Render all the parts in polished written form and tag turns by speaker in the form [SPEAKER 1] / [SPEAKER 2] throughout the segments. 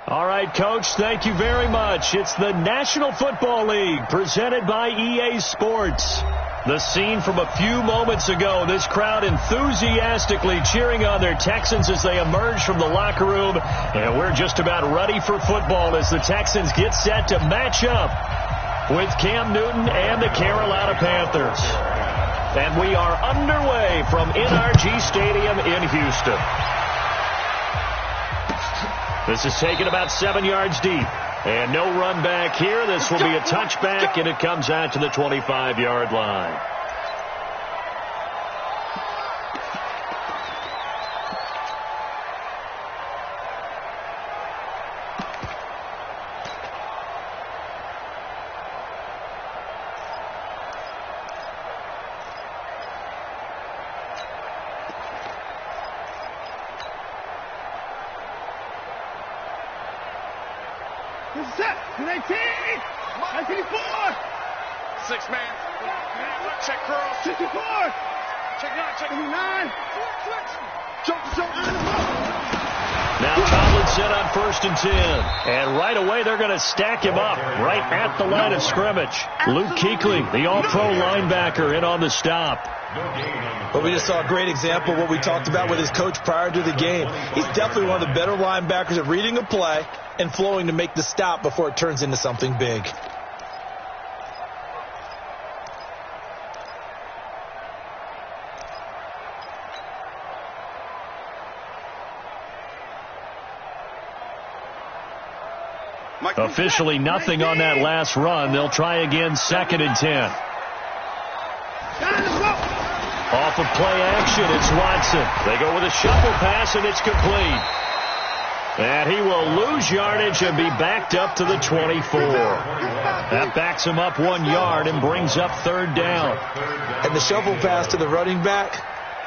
[SPEAKER 1] All right, Coach, thank you very much. It's the National Football League presented by EA Sports. The scene from a few moments ago, this crowd enthusiastically cheering on their Texans as they emerge from the locker room. And we're just about ready for football as the Texans get set to match up with Cam Newton and the Carolina Panthers. And we are underway from NRG Stadium in Houston. This is taken about 7 yards deep. And no run back here. This will be a touchback, and it comes out to the 25-yard line.
[SPEAKER 2] Set. 19. 19-4.
[SPEAKER 3] 6 man. Check curl.
[SPEAKER 2] 64.
[SPEAKER 3] Check 9. Check
[SPEAKER 2] 9. Jump to jump.
[SPEAKER 1] Now Tomlinson on 1st and 10. And right away they're going to stack him up right at the line of scrimmage. Luke Kuechly, the all-pro linebacker, in on the stop.
[SPEAKER 4] Well, we just saw a great example of what we talked about with his coach prior to the game. He's definitely one of the better linebackers at reading a play and flowing to make the stop before it turns into something big.
[SPEAKER 1] Officially nothing on that last run. They'll try again 2nd and 10. Off of play action, it's Watson. They go with a shuffle pass, and it's complete. And he will lose yardage and be backed up to the 24. That backs him up 1 yard and brings up 3rd down.
[SPEAKER 4] And the shuffle pass to the running back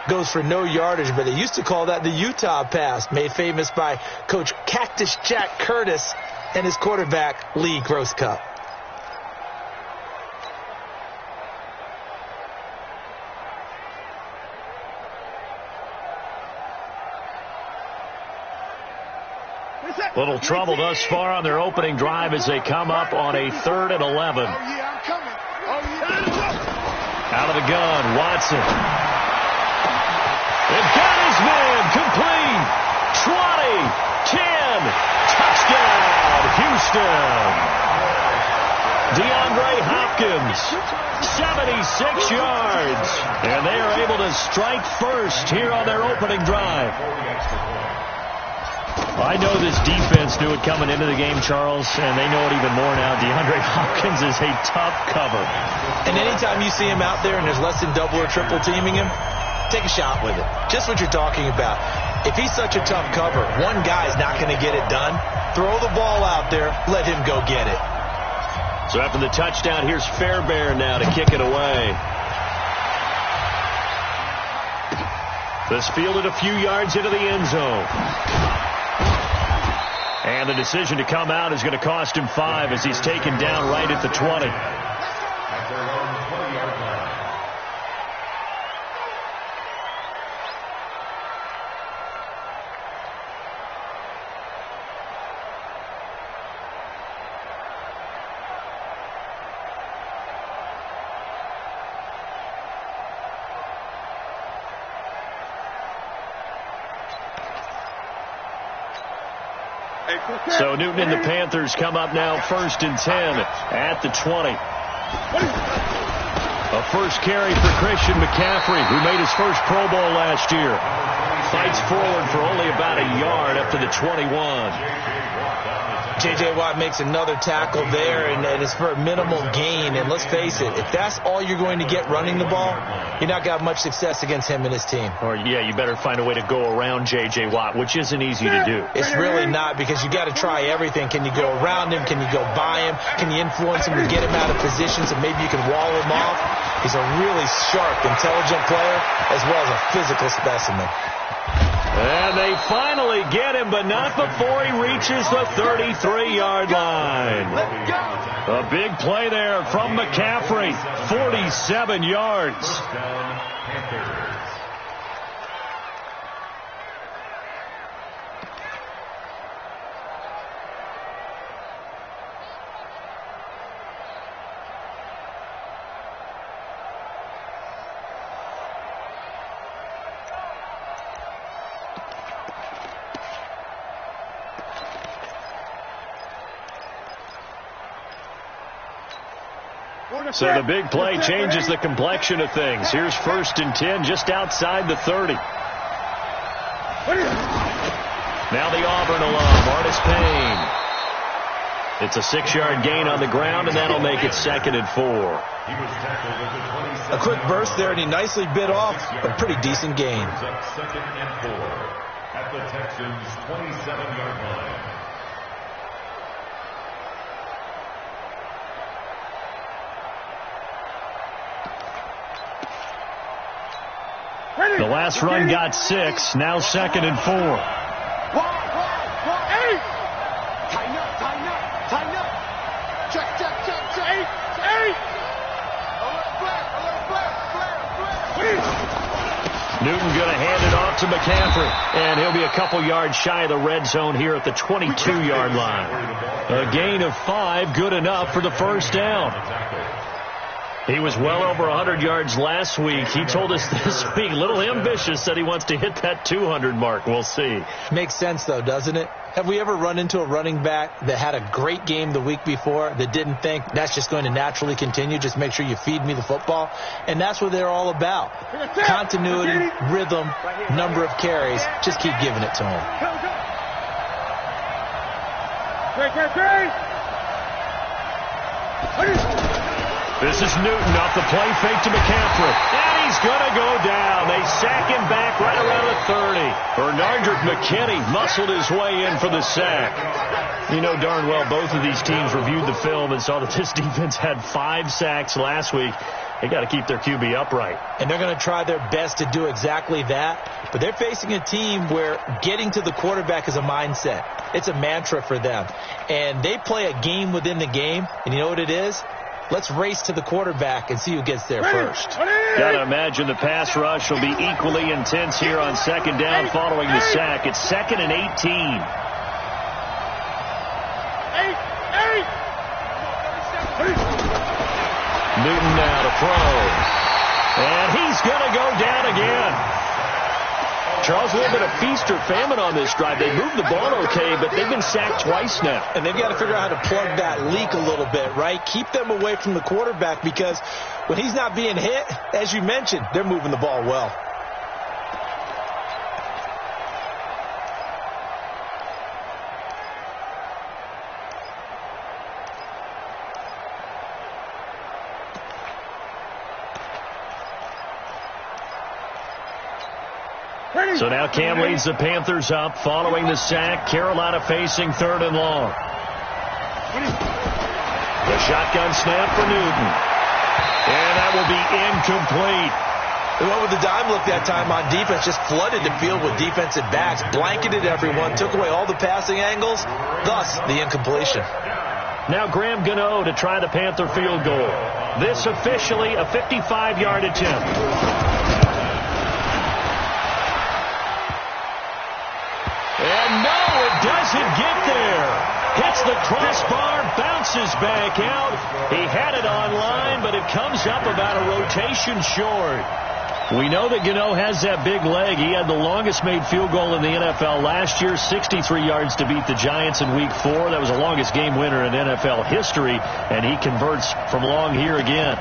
[SPEAKER 4] goes for no yardage, but they used to call that the Utah pass, made famous by Coach Cactus Jack Curtis and his quarterback, Lee Grosscup.
[SPEAKER 1] Little trouble thus far on their opening drive as they come up on a 3rd and 11.
[SPEAKER 2] Oh, yeah, I'm coming. Oh, yeah.
[SPEAKER 1] Out of the gun, Watson. They've got his man complete. 20, 10, touchdown, Houston. DeAndre Hopkins, 76 yards. And they are able to strike first here on their opening drive. I know this defense knew it coming into the game, Charles, and they know it even more now. DeAndre Hopkins is a tough cover.
[SPEAKER 4] And anytime you see him out there and there's less than double or triple teaming him, take a shot with it. Just what you're talking about. If he's such a tough cover, one guy's not going to get it done. Throw the ball out there. Let him go get it.
[SPEAKER 1] So after the touchdown, here's Fairbairn now to kick it away. This fielded a few yards into the end zone. And the decision to come out is going to cost him 5 as he's taken down right at the 20. So Newton and the Panthers come up now 1st and 10 at the 20. A first carry for Christian McCaffrey, who made his first Pro Bowl last year. Fights forward for only about a yard up to the 21.
[SPEAKER 4] J.J. Watt makes another tackle there, and it's for a minimal gain. And let's face it, if that's all you're going to get running the ball, you're not going to have much success against him and his team.
[SPEAKER 1] Or, yeah, you better find a way to go around J.J. Watt, which isn't easy to do.
[SPEAKER 4] It's really not, because you got to try everything. Can you go around him? Can you go by him? Can you influence him to get him out of positions and maybe you can wall him off? He's a really sharp, intelligent player as well as a physical specimen.
[SPEAKER 1] And they finally get him, but not before he reaches the 33-yard line. A big play there from McCaffrey, 47 yards. So the big play changes the complexion of things. Here's 1st and 10 just outside the 30. Now the Auburn alarm, Artis Payne. It's a 6-yard gain on the ground, and that'll make it 2nd and 4.
[SPEAKER 4] A quick burst there, and he nicely bit off a pretty decent gain.
[SPEAKER 5] 2nd and 4 at the Texans' 27-yard line.
[SPEAKER 1] The last run got 6. Now 2nd and 4.
[SPEAKER 2] Tighten up. Check. Eight.
[SPEAKER 1] Newton going to hand it off to McCaffrey, and he'll be a couple yards shy of the red zone here at the 22-yard line. A gain of 5, good enough for the first down. He was well over 100 yards last week. He told us this week, a little ambitious, said he wants to hit that 200 mark. We'll see.
[SPEAKER 4] Makes sense, though, doesn't it? Have we ever run into a running back that had a great game the week before that didn't think that's just going to naturally continue? Just make sure you feed me the football. And that's what they're all about. Continuity, rhythm, number of carries. Just keep giving it to him.
[SPEAKER 1] This is Newton off the play fake to McCaffrey. And he's going to go down. They sack him back right around the 30. Bernardrick McKinney muscled his way in for the sack. You know darn well both of these teams reviewed the film and saw that this defense had 5 sacks last week. They got to keep their QB upright. And they're going to try their best to do exactly that. But they're facing a team where getting to the quarterback is a mindset. It's a mantra for them. And they play a game within the game. And you know what it is? Let's race to the quarterback and see who gets there first. Got to imagine the pass rush will be equally intense here on 2nd down following the sack. It's 2nd and 18. Newton now to throw. And he's going to go down again. Charles, a little bit of feast or famine on this drive. They moved the ball okay, but they've been sacked twice now. And they've got to figure out how to plug that leak a little bit, right? Keep them away from the quarterback because when he's not being hit, as you mentioned, they're moving the ball well. So now Cam leads the Panthers up following the sack. Carolina facing 3rd and long. The shotgun snap for Newton. And that will be incomplete. They went with the dime look that time on defense. Just flooded the field with defensive backs. Blanketed everyone. Took away all the passing angles. Thus, the incompletion. Now Graham Gano to try the Panther field goal. This officially a 55-yard attempt. And no, it doesn't get there. Hits the crossbar, bounces back out. He had it on line, but it comes up about a rotation short. We know that Gano has that big leg. He had the longest made field goal in the NFL last year, 63 yards to beat the Giants in Week 4. That was the longest game winner in NFL history, and he converts from long here again.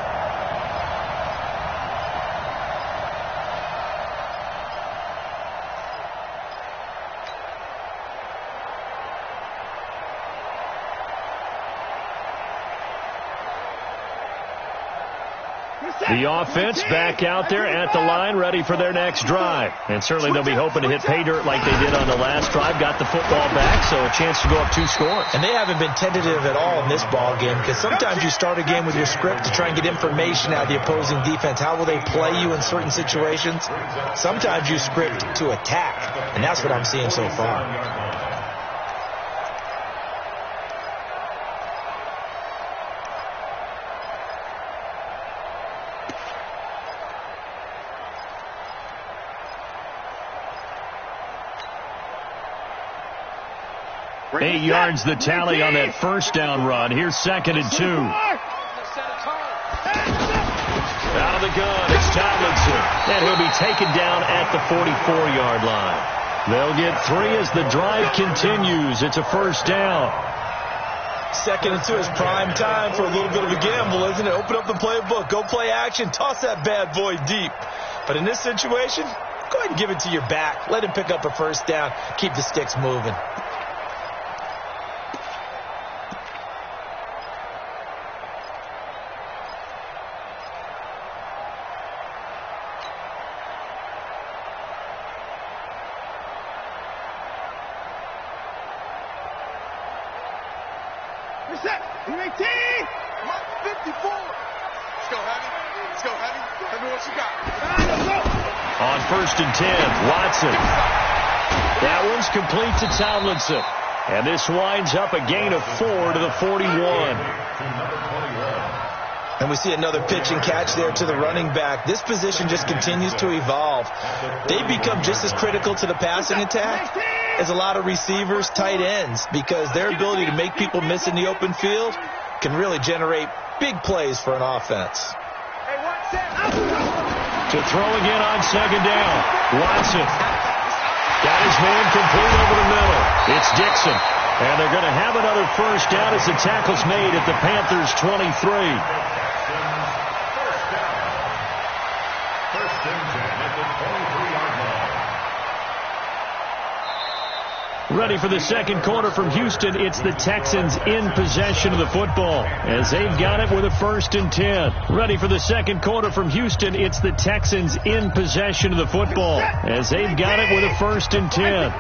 [SPEAKER 1] The offense back out there at the line, ready for their next drive. And certainly they'll be hoping to hit pay dirt like they did on the last drive. Got the football back, so a chance to go up 2 scores. And they haven't been tentative at all in this ball game because sometimes you start a game with your script to try and get information out of the opposing defense. How will they play you in certain situations? Sometimes you script to attack, and that's what I'm seeing so far. Eight yards the tally on that first down run. Here's 2nd and 2. Out of the gun, it's Tomlinson. And he'll be taken down at the 44-yard line. They'll get 3 as the drive continues. It's a first down.
[SPEAKER 4] Second and 2 is prime time for a little bit of a gamble, isn't it? Open up the playbook, go play action, toss that bad boy deep. But in this situation, go ahead and give it to your back. Let him pick up a first down, keep the sticks moving.
[SPEAKER 2] Reset. 18. 54. Let's go, Heavy. Let's go, Heavy. Tell me what you got.
[SPEAKER 1] On 1st and 10, Watson. That one's complete to Tomlinson. And this winds up a gain of 4 to the 41.
[SPEAKER 4] And we see another pitch and catch there to the running back. This position just continues to evolve. They become just as critical to the passing attack as a lot of receivers, tight ends, because their ability to make people miss in the open field can really generate big plays for an offense.
[SPEAKER 1] To throw again on 2nd down. Watson got his man complete over the middle. It's Dixon. And they're going to have another first down as the tackle's made at the Panthers' 23. Ready for the second quarter from Houston. It's the Texans in possession of the football as they've got it with a 1st and 10. Ready for the second quarter from Houston. It's the Texans in possession of the football as they've got it with a 1st and 10.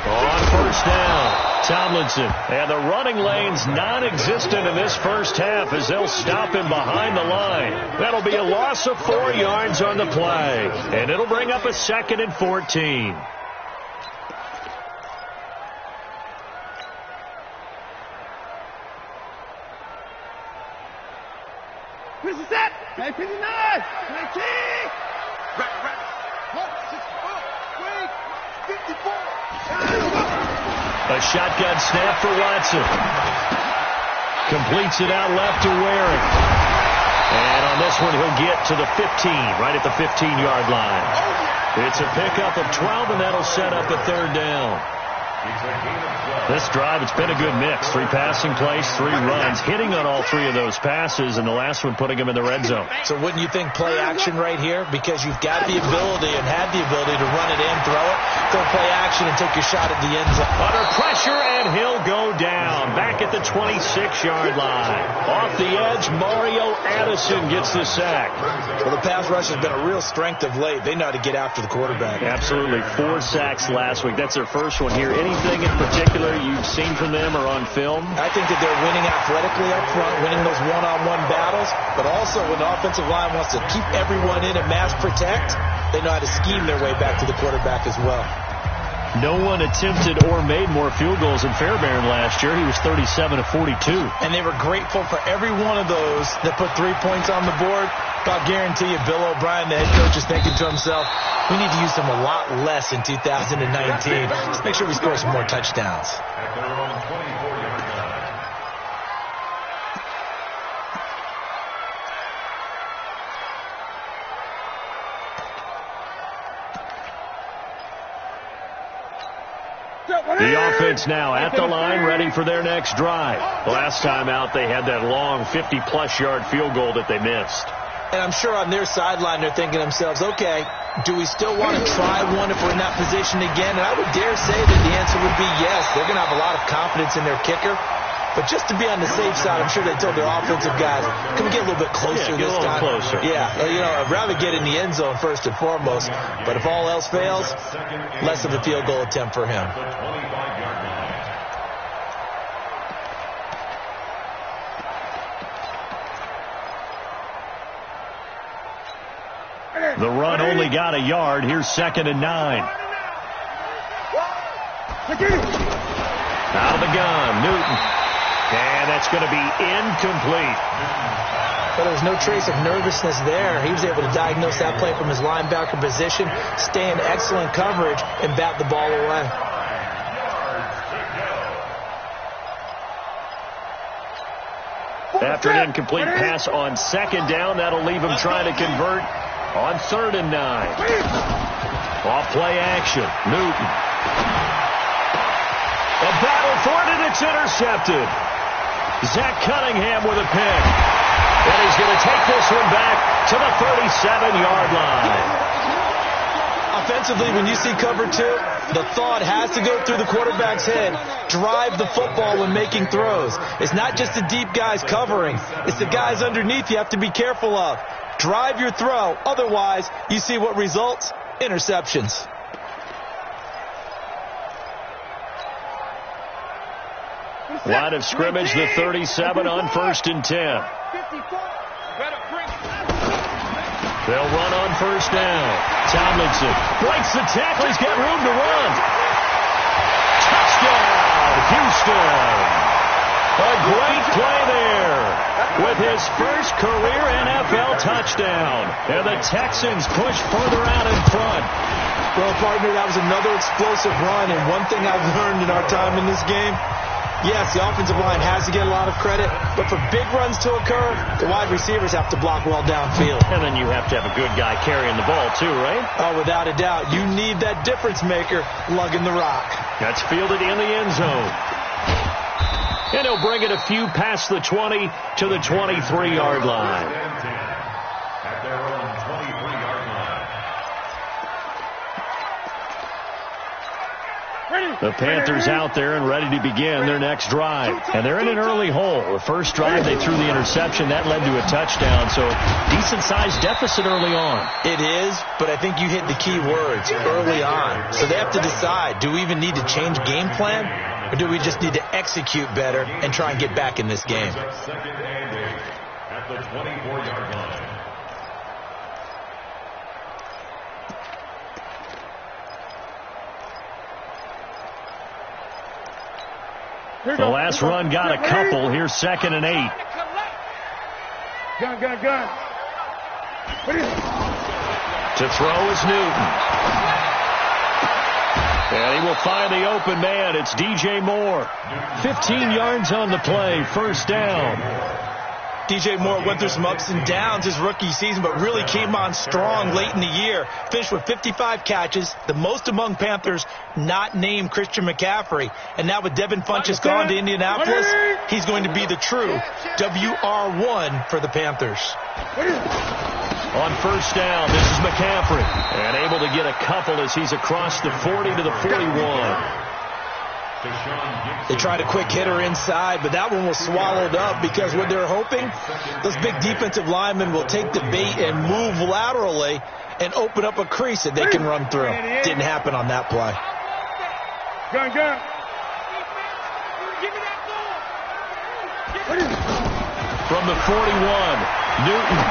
[SPEAKER 1] On 1st down, Tomlinson. And the running lane's non-existent in this first half as they'll stop him behind the line. That'll be a loss of 4 yards on the play. And it'll bring up a 2nd and 14.
[SPEAKER 2] Where's the set? 59. 19. Right. 54.
[SPEAKER 1] A shotgun snap for Watson. Completes it out left to Waring. And on this one, he'll get to the 15, right at the 15-yard line. It's a pickup of 12, and that'll set up a 3rd down. This drive, it's been a good mix. 3 passing plays, 3 runs, hitting on all 3 of those passes, and the last one putting him in the red zone.
[SPEAKER 4] So wouldn't you think play action right here? Because you've got the ability and have the ability to run it in, throw it, go play action, and take your shot at the end zone.
[SPEAKER 1] Under pressure, and he'll go down. Back at the 26-yard line. Off the edge, Mario Addison gets the sack.
[SPEAKER 4] Well, the pass rush has been a real strength of late. They know how to get after the quarterback.
[SPEAKER 1] Absolutely. 4 sacks last week. That's their first one here. Anything in particular you've seen from them or on film?
[SPEAKER 4] I think that they're winning athletically up front, winning those one-on-one battles, but also when the offensive line wants to keep everyone in and mass protect, they know how to scheme their way back to the quarterback as well.
[SPEAKER 1] No one attempted or made more field goals than Fairbairn last year. He was 37 of 42.
[SPEAKER 4] And they were grateful for every one of those that put 3 points on the board. But I'll guarantee you, Bill O'Brien, the head coach, is thinking to himself, we need to use them a lot less in 2019. Let's make sure we score some more touchdowns.
[SPEAKER 5] At their own 24-yard line.
[SPEAKER 1] The offense now at the line, ready for their next drive. Last time out, they had that long 50-plus yard field goal that they missed.
[SPEAKER 4] And I'm sure on their sideline, they're thinking to themselves, okay, do we still want to try one if we're in that position again? And I would dare say that the answer would be yes. They're going to have a lot of confidence in their kicker. But just to be on the safe side, I'm sure they told their offensive guys, can we get a little bit closer this time?
[SPEAKER 1] Closer.
[SPEAKER 4] Yeah, I'd rather get in the end zone first and foremost. But if all else fails, less of a field goal attempt for him.
[SPEAKER 1] The run only got a yard. Here's 2nd and 9. Out of the gun, Newton. And that's going to be incomplete.
[SPEAKER 4] But there's no trace of nervousness there. He was able to diagnose that play from his linebacker position, stay in excellent coverage, and bat the ball away.
[SPEAKER 1] After an incomplete pass on 2nd down, that'll leave him trying to convert on 3rd and 9. Off play action, Newton. battle for it, and it's intercepted. Zach Cunningham with a pick. And he's going to take this one back to the 37-yard line.
[SPEAKER 4] Offensively, when you see cover 2, the thought has to go through the quarterback's head. Drive the football when making throws. It's not just the deep guys covering. It's the guys underneath you have to be careful of. Drive your throw. Otherwise, you see what results? Interceptions.
[SPEAKER 1] Line of scrimmage, the 37 on 1st and 10. They'll run on 1st down. Tomlinson breaks the tackle. He's got room to run. Touchdown, Houston. A great play there with his first career NFL touchdown. And the Texans push further out in front.
[SPEAKER 4] Well, partner, that was another explosive run. And one thing I've learned in our time in this game, yes, the offensive line has to get a lot of credit, but for big runs to occur, the wide receivers have to block well downfield.
[SPEAKER 1] And then you have to have a good guy carrying the ball too, right?
[SPEAKER 4] Oh, without a doubt. You need that difference maker lugging the rock.
[SPEAKER 1] That's fielded in the end zone. And he'll bring it a few past the 20 to the 23-yard line.
[SPEAKER 5] At their own 23-yard line.
[SPEAKER 1] The Panthers out there and ready to begin their next drive. And they're in an early hole. The first drive, they threw the interception. That led to a touchdown. So decent-sized deficit early on.
[SPEAKER 4] It is, but I think you hit the key words, early on. So they have to decide, do we even need to change game plan? Or do we just need to execute better and try and get back in this game?
[SPEAKER 5] Second and 8 at the 24-yard line.
[SPEAKER 1] The last run got a couple. Here's 2nd and 8.
[SPEAKER 2] Gun.
[SPEAKER 1] To throw is Newton. And he will find the open man. It's DJ Moore. 15 yards on the play. First down.
[SPEAKER 4] DJ Moore went through some ups and downs his rookie season, but really came on strong late in the year. Finished with 55 catches, the most among Panthers not named Christian McCaffrey. And now with Devin Funchess gone to Indianapolis, he's going to be the true WR1 for the Panthers.
[SPEAKER 1] On first down, this is McCaffrey. And able to get a couple as he's across the 40 to the 41.
[SPEAKER 4] They tried a quick hitter inside, but that one was swallowed up because what they're hoping, those big defensive linemen will take the bait and move laterally and open up a crease that they can run through. Didn't happen on that play.
[SPEAKER 2] Gun.
[SPEAKER 1] From the 41, Newton.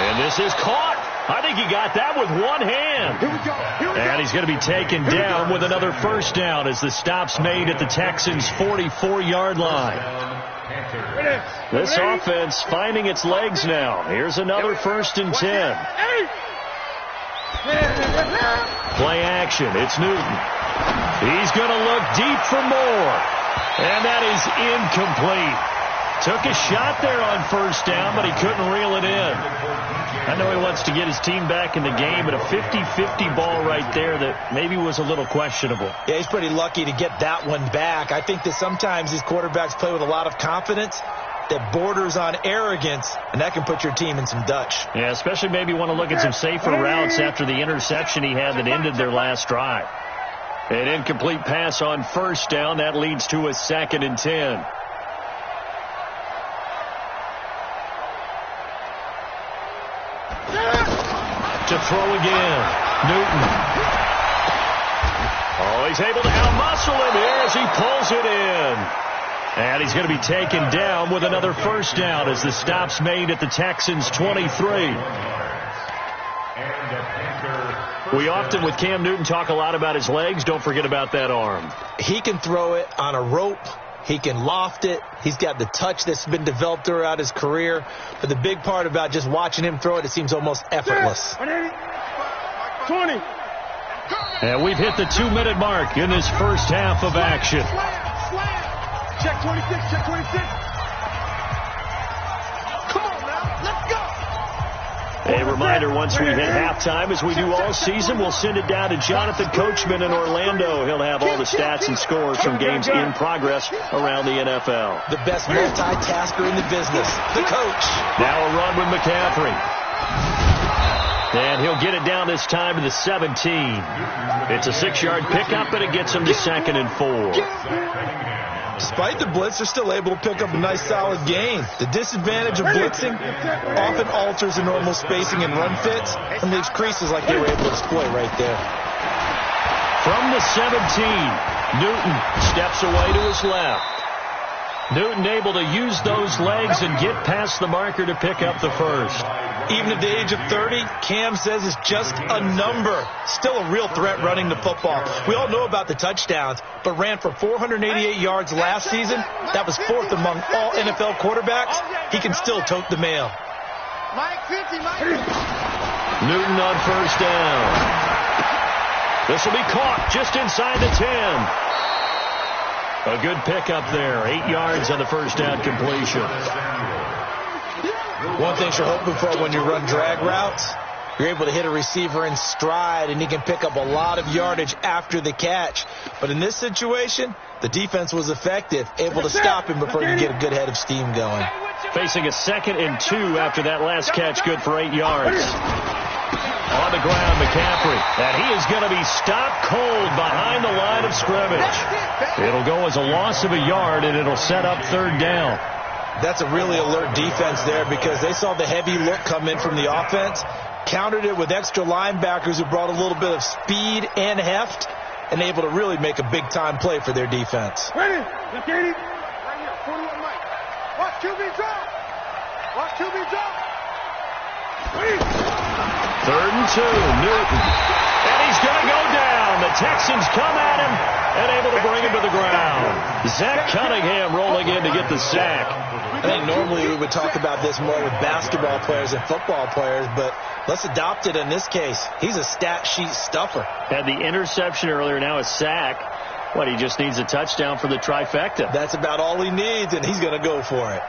[SPEAKER 1] And this is caught. I think he got that with one hand.
[SPEAKER 2] Here we go.
[SPEAKER 1] And he's going to be taken down with another first down as the stop's made at the Texans' 44-yard line. This offense finding its legs now. Here's another 1st and 10. Play action. It's Newton. He's going to look deep for more. And that is incomplete. Took a shot there on first down, but he couldn't reel it in. I know he wants to get his team back in the game, but a 50-50 ball right there that maybe was a little questionable.
[SPEAKER 4] Yeah, he's pretty lucky to get that one back. I think that sometimes these quarterbacks play with a lot of confidence that borders on arrogance, and that can put your team in some Dutch.
[SPEAKER 1] Yeah, especially maybe want to look at some safer routes after the interception he had that ended their last drive. An incomplete pass on first down. That leads to a 2nd and 10. To throw again, Newton. Oh, he's able to outmuscle him here as he pulls it in. And he's going to be taken down with another first down as the stop's made at the Texans' 23. We often, with Cam Newton, talk a lot about his legs. Don't forget about that arm.
[SPEAKER 4] He can throw it on a rope. He can loft it. He's got the touch that's been developed throughout his career. But the big part about just watching him throw it, it seems almost effortless.
[SPEAKER 2] 20.
[SPEAKER 1] And we've hit the 2-minute mark in this first half of action.
[SPEAKER 2] Check 26, check 26. Come on now, let's go.
[SPEAKER 1] A reminder, once we hit halftime, as we do all season, we'll send it down to Jonathan Coachman in Orlando. He'll have all the stats and scores from games in progress around the NFL.
[SPEAKER 4] The best multitasker in the business, the coach.
[SPEAKER 1] Now a run with McCaffrey. And he'll get it down this time to the 17. It's a 6-yard pickup, and it gets him to 2nd and 4.
[SPEAKER 4] Despite the blitz, they're still able to pick up a nice, solid gain. The disadvantage of blitzing often alters the normal spacing and run fits and leaves creases like they were able to exploit right there.
[SPEAKER 1] From the 17, Newton steps away to his left. Newton able to use those legs and get past the marker to pick up the first.
[SPEAKER 4] Even at the age of 30, Cam says it's just a number. Still a real threat running the football. We all know about the touchdowns, but ran for 488 yards last season. That was 4th among all NFL quarterbacks. He can still tote the mail.
[SPEAKER 1] Newton on first down. This will be caught just inside the 10. A good pickup there. 8 yards on the first down completion.
[SPEAKER 4] One thing you're hoping for when you run drag routes, you're able to hit a receiver in stride, and he can pick up a lot of yardage after the catch. But in this situation, the defense was effective, able to stop him before he could get a good head of steam going.
[SPEAKER 1] Facing a 2nd and 2 after that last catch, good for 8 yards. On the ground, McCaffrey. And he is going to be stopped cold behind the line of scrimmage. It'll go as a loss of a yard, and it'll set up 3rd down.
[SPEAKER 4] That's a really alert defense there because they saw the heavy look come in from the offense, countered it with extra linebackers who brought a little bit of speed and heft, and able to really make a big-time play for their defense.
[SPEAKER 2] Ready? Right here, 41 Mike. Watch QB drop. Watch QB drop.
[SPEAKER 1] 3rd and 2, Newton. And he's going to go down. The Texans come at him and able to bring him to the ground. Zach Cunningham rolling in to get the sack.
[SPEAKER 4] I think normally we would talk about this more with basketball players and football players, but let's adopt it in this case. He's a stat sheet stuffer.
[SPEAKER 1] Had the interception earlier, now a sack. What, he just needs a touchdown for the trifecta.
[SPEAKER 4] That's about all he needs, and he's going to go for it.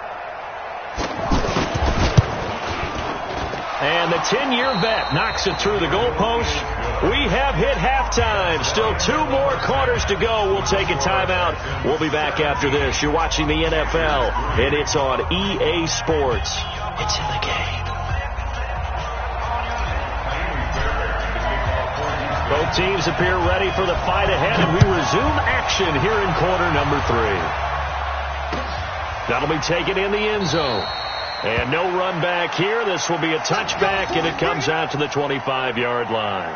[SPEAKER 1] And the 10-year vet knocks it through the goalpost. We have hit halftime. Still 2 more quarters to go. We'll take a timeout. We'll be back after this. You're watching the NFL, and it's on EA Sports. It's in the game. Both teams appear ready for the fight ahead, and we resume action here in quarter number 3. That'll be taken in the end zone. And no run back here. This will be a touchback, and it comes out to the 25-yard line.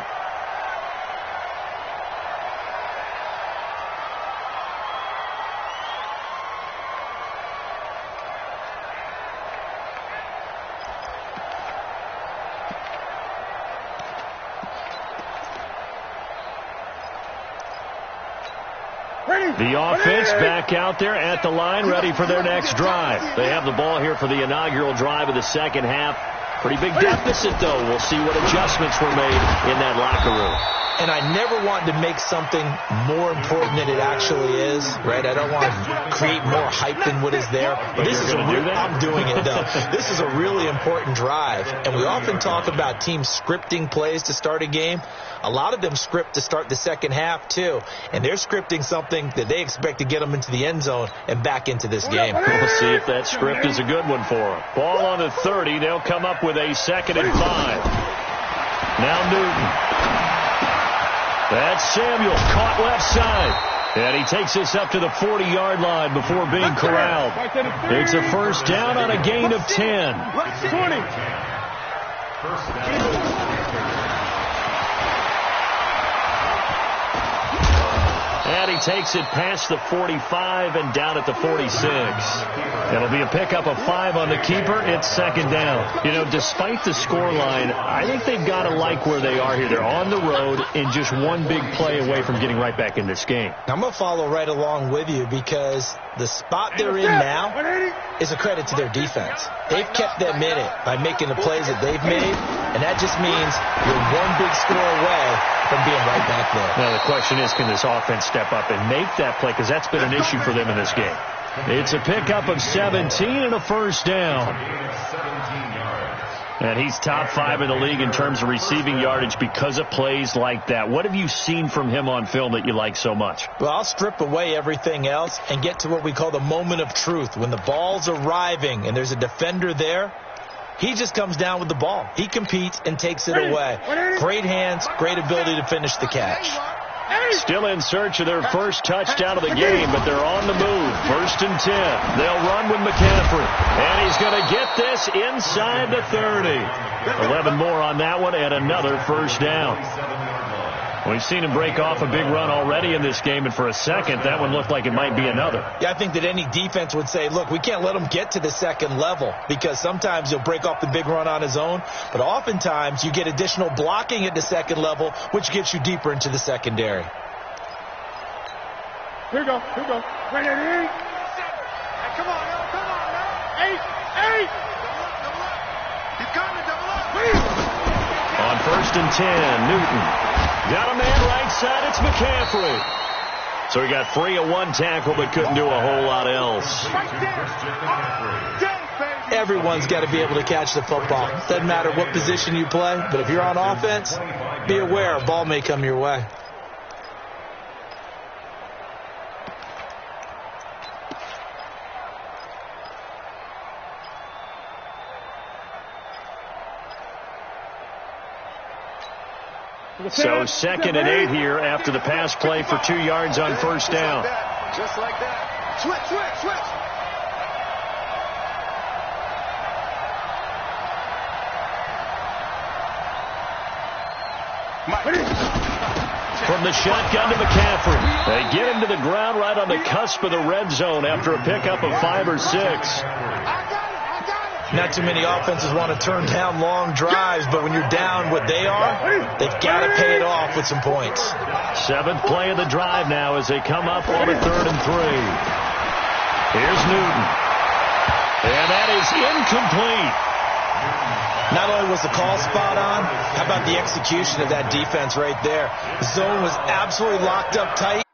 [SPEAKER 1] The offense back out there at the line, ready for their next drive. They have the ball here for the inaugural drive of the second half. Pretty big deficit, though. We'll see what adjustments were made in that locker room.
[SPEAKER 4] And I never want to make something more important than it actually is, right? I don't want to create more hype than what is there. But this is I'm doing it, though. This is a really important drive. And we often talk about teams scripting plays to start a game. A lot of them script to start the second half, too. And they're scripting something that they expect to get them into the end zone and back into this game.
[SPEAKER 1] We'll see if that script is a good one for them. Ball on the 30. They'll come up with a 2nd and 5. Now Newton. That's Samuel, caught left side. And he takes this up to the 40-yard line before being corralled. It's a first down on a gain of 10. And he takes it past the 45 and down at the 46. It'll be a pickup of 5 on the keeper. It's 2nd down. You know, despite the scoreline, I think they've got to like where they are here. They're on the road and just one big play away from getting right back in this game.
[SPEAKER 4] I'm going to follow right along with you because the spot they're in now is a credit to their defense. They've kept them in it by making the plays that they've made, and that just means you're one big score away from being right back there.
[SPEAKER 1] Now, the question is, can this offense step up and make that play? Because that's been an issue for them in this game. It's a pickup of 17 and a first down. And he's top 5 in the league in terms of receiving yardage because of plays like that. What have you seen from him on film that you like so much?
[SPEAKER 4] Well, I'll strip away everything else and get to what we call the moment of truth. When the ball's arriving and there's a defender there, he just comes down with the ball. He competes and takes it away. Great hands, great ability to finish the catch.
[SPEAKER 1] Still in search of their first touchdown of the game, but they're on the move. 1st and 10. They'll run with McCaffrey. And he's going to get this inside the 30. 11 more on that one and another first down. We've seen him break off a big run already in this game, and for a second, that one looked like it might be another.
[SPEAKER 4] Yeah, I think that any defense would say, look, we can't let him get to the second level because sometimes he'll break off the big run on his own, but oftentimes you get additional blocking at the second level, which gets you deeper into the secondary.
[SPEAKER 2] Here we go. Right at 8. Hey, come on now. 8. He's coming, double up.
[SPEAKER 1] On 1st and 10, Newton. Got a man right side, it's McCaffrey. So he got free of one tackle but couldn't do a whole lot else.
[SPEAKER 4] Everyone's got to be able to catch the football. Doesn't matter what position you play, but if you're on offense, be aware a ball may come your way.
[SPEAKER 1] So 2nd and 8 here after the pass play for 2 yards on first down.
[SPEAKER 2] Just like that. Switch.
[SPEAKER 1] From the shotgun to McCaffrey. They get him to the ground right on the cusp of the red zone after a pickup of 5 or 6.
[SPEAKER 4] Not too many offenses want to turn down long drives, but when you're down what they are, they've got to pay it off with some points.
[SPEAKER 1] 7th play of the drive now as they come up on a 3rd and 3. Here's Newton. And that is incomplete.
[SPEAKER 4] Not only was the call spot on, how about the execution of that defense right there? The zone was absolutely locked up tight,